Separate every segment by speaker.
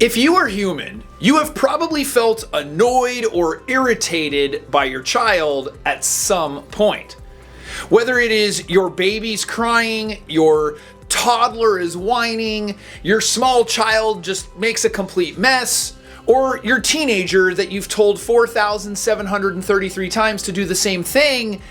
Speaker 1: If you are human, you have probably felt annoyed or irritated by your child at some point. Whether it is your baby's crying, your toddler is whining, your small child just makes a complete mess, or your teenager that you've told 4,733 times to do the same thing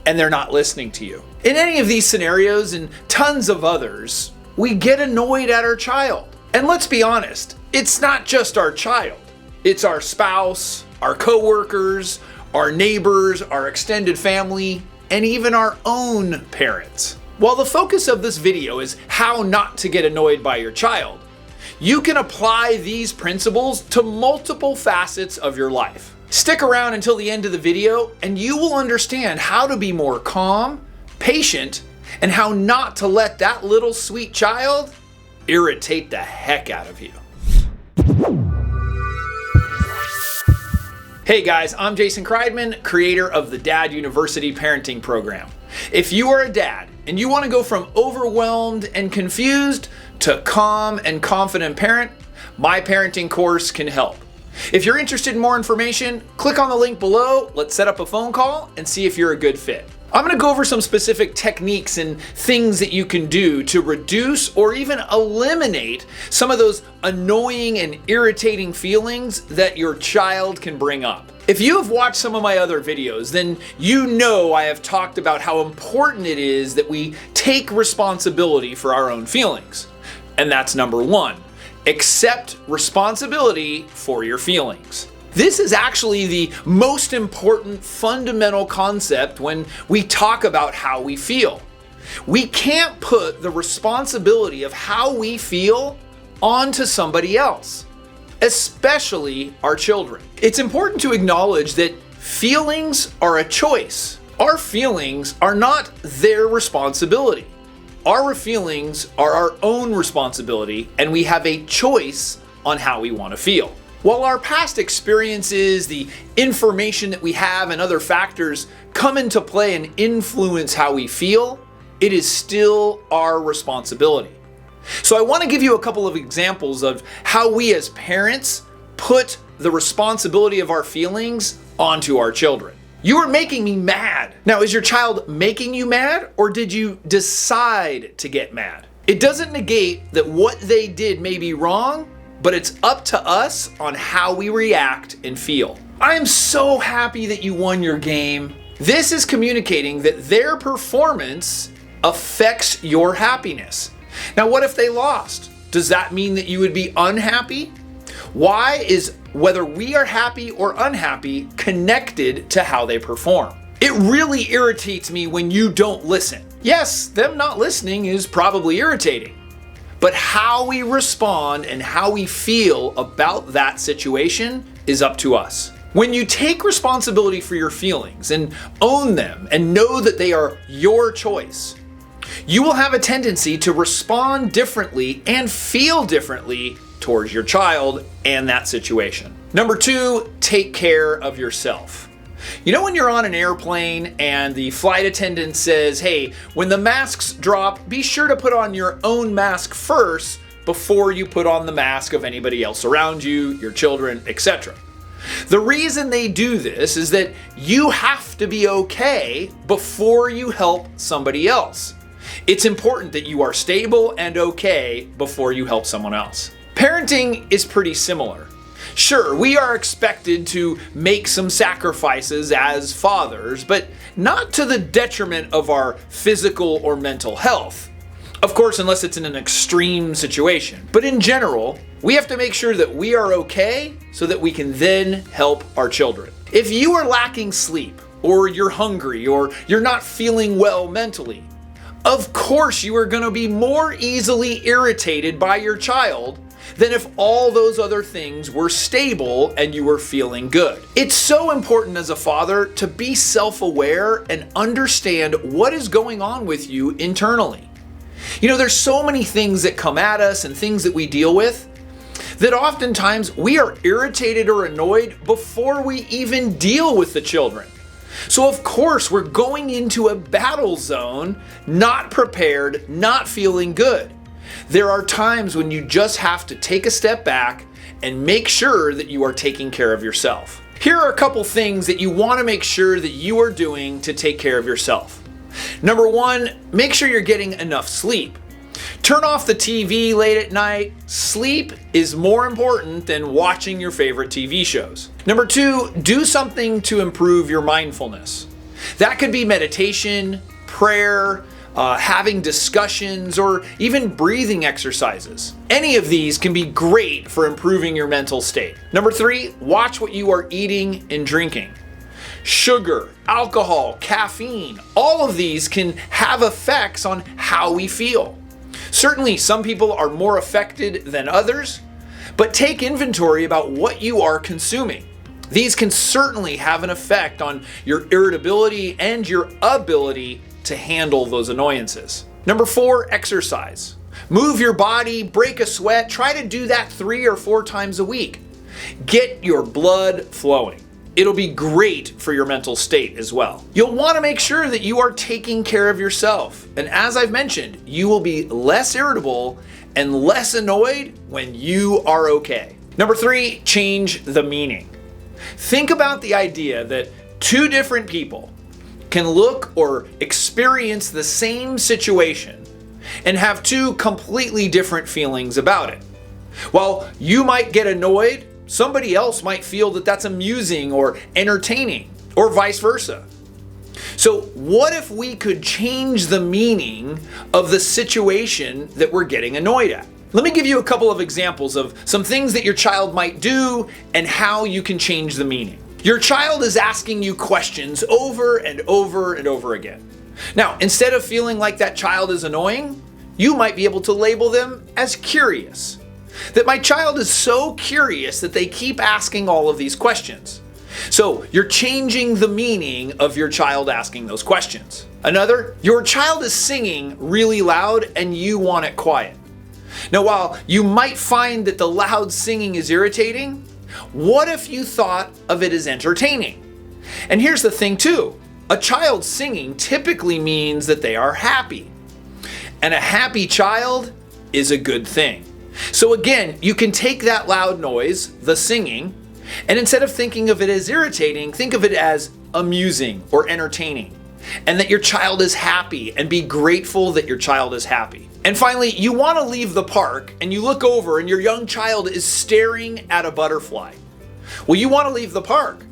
Speaker 1: and they're not listening to you. In any of these scenarios and tons of others, we get annoyed at our child. And let's be honest, it's not just our child. It's our spouse, our coworkers, our neighbors, our extended family, and even our own parents. While the focus of this video is how not to get annoyed by your child, you can apply these principles to multiple facets of your life. Stick around until the end of the video and you will understand how to be more calm, patient, and how not to let that little sweet child irritate the heck out of you. Hey guys, I'm Jason Kreidman, creator of the Dad University Parenting Program. If you are a dad and you want to go from overwhelmed and confused to calm and confident parent, my parenting course can help. If you're interested in more information, click on the link below, let's set up a phone call and see if you're a good fit. I'm going to go over some specific techniques and things that you can do to reduce or even eliminate some of those annoying and irritating feelings that your child can bring up. If you have watched some of my other videos, then you know I have talked about how important it is that we take responsibility for our own feelings. And that's number one. Accept responsibility for your feelings. This is actually the most important fundamental concept when we talk about how we feel. We can't put the responsibility of how we feel onto somebody else, especially our children. It's important to acknowledge that feelings are a choice. Our feelings are not their responsibility. Our feelings are our own responsibility, and we have a choice on how we want to feel. While our past experiences, the information that we have, and other factors come into play and influence how we feel, it is still our responsibility. So I want to give you a couple of examples of how we as parents put the responsibility of our feelings onto our children. You are making me mad. Now, is your child making you mad, or did you decide to get mad? It doesn't negate that what they did may be wrong, but it's up to us on how we react and feel. I am so happy that you won your game. This is communicating that their performance affects your happiness. Now, what if they lost? Does that mean that you would be unhappy? Why is whether we are happy or unhappy connected to how they perform? It really irritates me when you don't listen. Yes, them not listening is probably irritating. But how we respond and how we feel about that situation is up to us. When you take responsibility for your feelings and own them and know that they are your choice, you will have a tendency to respond differently and feel differently towards your child and that situation. Number two, take care of yourself. You know when you're on an airplane and the flight attendant says, hey, when the masks drop, be sure to put on your own mask first before you put on the mask of anybody else around you, your children, etc. The reason they do this is that you have to be okay before you help somebody else. It's important that you are stable and okay before you help someone else. Parenting is pretty similar. Sure, we are expected to make some sacrifices as fathers, but not to the detriment of our physical or mental health. Of course, unless it's in an extreme situation. But in general, we have to make sure that we are okay so that we can then help our children. If you are lacking sleep, or you're hungry, or you're not feeling well mentally, of course you are going to be more easily irritated by your child than if all those other things were stable and you were feeling good. It's so important as a father to be self-aware and understand what is going on with you internally. You know, there's so many things that come at us and things that we deal with that oftentimes we are irritated or annoyed before we even deal with the children. So of course we're going into a battle zone, not prepared, not feeling good. There are times when you just have to take a step back and make sure that you are taking care of yourself. Here are a couple things that you want to make sure that you are doing to take care of yourself. Number one, make sure you're getting enough sleep. Turn off the TV late at night. Sleep is more important than watching your favorite TV shows. Number two, do something to improve your mindfulness. That could be meditation, prayer, having discussions, or even breathing exercises. Any of these can be great for improving your mental state. Number three, watch what you are eating and drinking. Sugar, alcohol, caffeine, all of these can have effects on how we feel. Certainly, some people are more affected than others, but take inventory about what you are consuming. These can certainly have an effect on your irritability and your ability to handle those annoyances. Number four, exercise. Move your body, break a sweat, try to do that 3 or 4 times a week. Get your blood flowing. It'll be great for your mental state as well. You'll want to make sure that you are taking care of yourself. And as I've mentioned, you will be less irritable and less annoyed when you are okay. Number three, change the meaning. Think about the idea that two different people can look or experience the same situation and have two completely different feelings about it. While you might get annoyed, somebody else might feel that that's amusing or entertaining, or vice versa. So what if we could change the meaning of the situation that we're getting annoyed at? Let me give you a couple of examples of some things that your child might do and how you can change the meaning. Your child is asking you questions over and over and over again. Now, instead of feeling like that child is annoying, you might be able to label them as curious. That my child is so curious that they keep asking all of these questions. So you're changing the meaning of your child asking those questions. Another, your child is singing really loud and you want it quiet. Now, while you might find that the loud singing is irritating, what if you thought of it as entertaining? And here's the thing too, a child singing typically means that they are happy. And a happy child is a good thing. So again, you can take that loud noise, the singing, and instead of thinking of it as irritating, think of it as amusing or entertaining, and that your child is happy, and be grateful that your child is happy. And finally, you want to leave the park and you look over and your young child is staring at a butterfly. Well, you want to leave the park,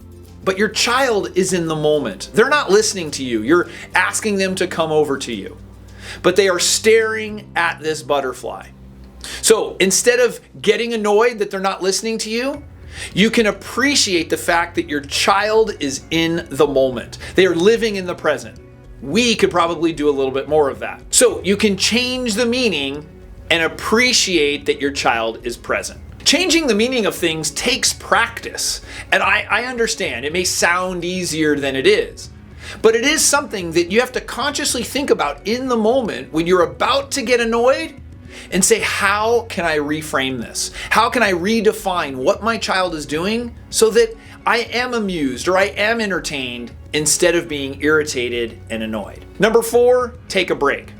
Speaker 1: but your child is in the moment. They're not listening to you. You're asking them to come over to you, but they are staring at this butterfly. So instead of getting annoyed that they're not listening to you, you can appreciate the fact that your child is in the moment. They are living in the present. We could probably do a little bit more of that. So you can change the meaning and appreciate that your child is present. Changing the meaning of things takes practice. And I understand it may sound easier than it is, but it is something that you have to consciously think about in the moment when you're about to get annoyed and say, how can I reframe this? How can I redefine what my child is doing so that I am amused or I am entertained instead of being irritated and annoyed? Number four, take a break.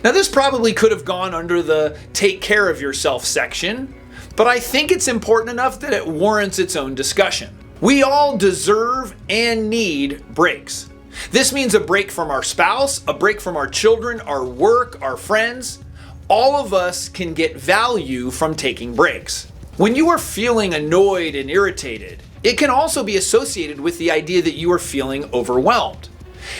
Speaker 1: Now, this probably could have gone under the take care of yourself section, but I think it's important enough that it warrants its own discussion. We all deserve and need breaks. This means a break from our spouse, a break from our children, our work, our friends. All of us can get value from taking breaks. When you are feeling annoyed and irritated, it can also be associated with the idea that you are feeling overwhelmed.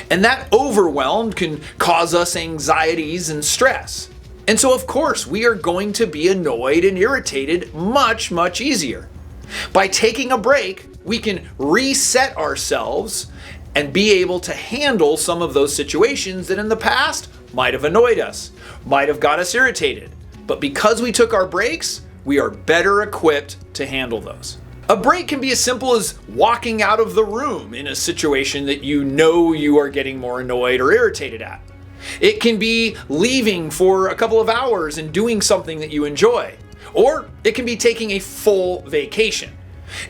Speaker 1: And that overwhelmed can cause us anxieties and stress. And so, of course, we are going to be annoyed and irritated much, much easier. By taking a break, we can reset ourselves and be able to handle some of those situations that in the past might have annoyed us, might have got us irritated. But because we took our breaks, we are better equipped to handle those. A break can be as simple as walking out of the room in a situation that you know you are getting more annoyed or irritated at. It can be leaving for a couple of hours and doing something that you enjoy. Or it can be taking a full vacation.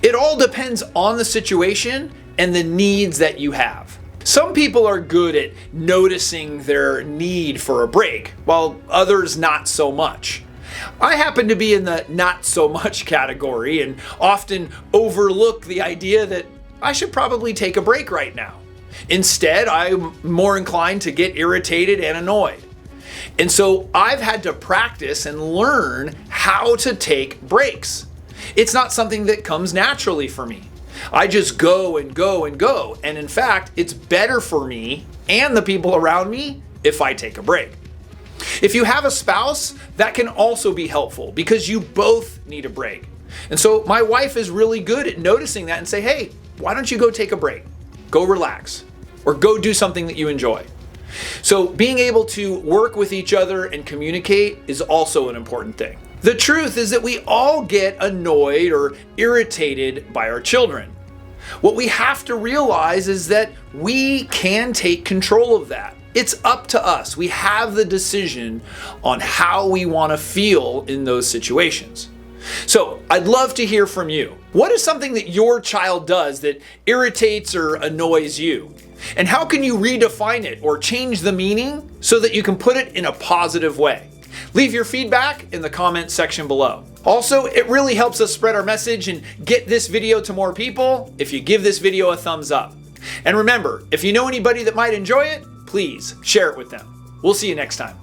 Speaker 1: It all depends on the situation and the needs that you have. Some people are good at noticing their need for a break, while others not so much. I happen to be in the not so much category and often overlook the idea that I should probably take a break right now. Instead, I'm more inclined to get irritated and annoyed. And so I've had to practice and learn how to take breaks. It's not something that comes naturally for me. I just go and go and go. And in fact, it's better for me and the people around me if I take a break. If you have a spouse, that can also be helpful because you both need a break. And so my wife is really good at noticing that and say, hey, why don't you go take a break? Go relax or go do something that you enjoy. So being able to work with each other and communicate is also an important thing. The truth is that we all get annoyed or irritated by our children. What we have to realize is that we can take control of that. It's up to us. We have the decision on how we want to feel in those situations. So I'd love to hear from you. What is something that your child does that irritates or annoys you? And how can you redefine it or change the meaning so that you can put it in a positive way? Leave your feedback in the comments section below. Also, it really helps us spread our message and get this video to more people if you give this video a thumbs up. And remember, if you know anybody that might enjoy it, please share it with them. We'll see you next time.